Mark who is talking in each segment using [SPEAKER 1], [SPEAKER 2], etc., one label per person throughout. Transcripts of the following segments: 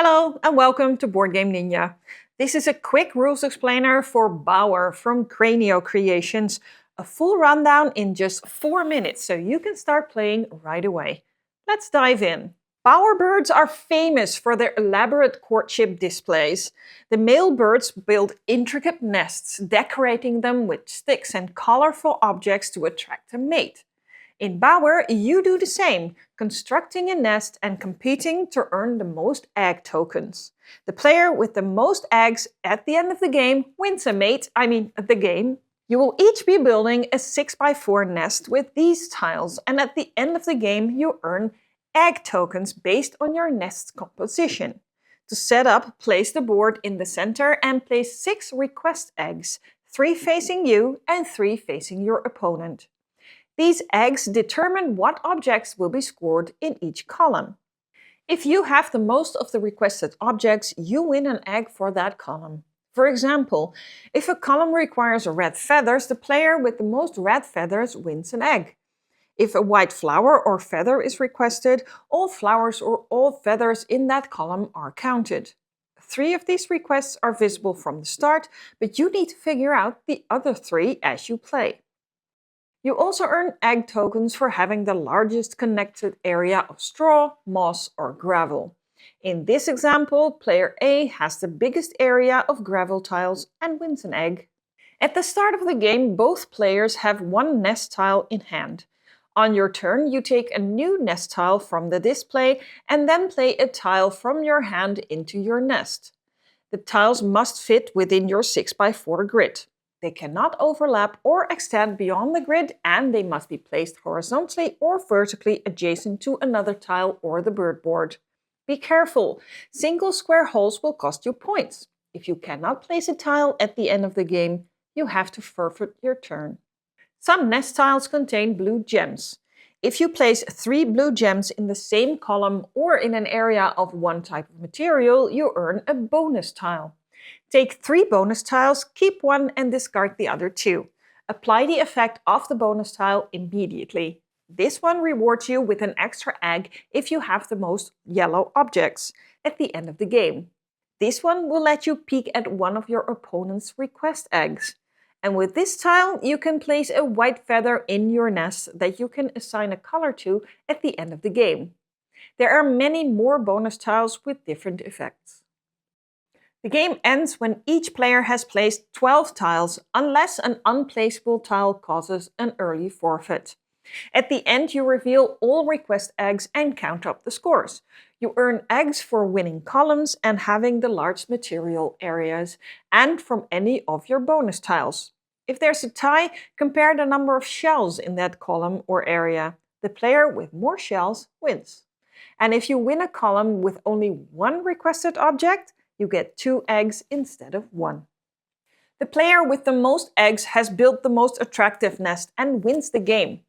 [SPEAKER 1] Hello and welcome to Board Game Ninja. This is a quick rules explainer for Bauer from Cranio Creations. A full rundown in just 4 minutes, so you can start playing right away. Let's dive in. Bowerbirds are famous for their elaborate courtship displays. The male birds build intricate nests, decorating them with sticks and colorful objects to attract a mate. In Bauer, you do the same, constructing a nest and competing to earn the most egg tokens. The player with the most eggs at the end of the game wins the game. You will each be building a 6x4 nest with these tiles, and at the end of the game you earn egg tokens based on your nest's composition. To set up, place the board in the center and place 6 request eggs, 3 facing you and 3 facing your opponent. These eggs determine what objects will be scored in each column. If you have the most of the requested objects, you win an egg for that column. For example, if a column requires red feathers, the player with the most red feathers wins an egg. If a white flower or feather is requested, all flowers or all feathers in that column are counted. 3 of these requests are visible from the start, but you need to figure out the other 3 as you play. You also earn egg tokens for having the largest connected area of straw, moss, or gravel. In this example, player A has the biggest area of gravel tiles and wins an egg. At the start of the game, both players have 1 nest tile in hand. On your turn, you take a new nest tile from the display and then play a tile from your hand into your nest. The tiles must fit within your 6x4 grid. They cannot overlap or extend beyond the grid, and they must be placed horizontally or vertically adjacent to another tile or the bird board. Be careful, single square holes will cost you points. If you cannot place a tile at the end of the game, you have to forfeit your turn. Some nest tiles contain blue gems. If you place 3 blue gems in the same column or in an area of 1 type of material, you earn a bonus tile. Take 3 bonus tiles, keep 1 and discard the other 2. Apply the effect of the bonus tile immediately. This one rewards you with an extra egg if you have the most yellow objects at the end of the game. This one will let you peek at one of your opponent's request eggs. And with this tile, you can place a white feather in your nest that you can assign a color to at the end of the game. There are many more bonus tiles with different effects. The game ends when each player has placed 12 tiles, unless an unplaceable tile causes an early forfeit. At the end, you reveal all request eggs and count up the scores. You earn eggs for winning columns and having the large material areas, and from any of your bonus tiles. If there's a tie, compare the number of shells in that column or area. The player with more shells wins. And if you win a column with only 1 requested object, you get 2 eggs instead of 1. The player with the most eggs has built the most attractive nest and wins the game.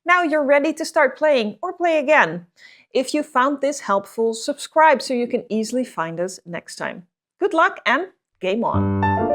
[SPEAKER 1] Now you're ready to start playing or play again. If you found this helpful, subscribe so you can easily find us next time. Good luck and game on!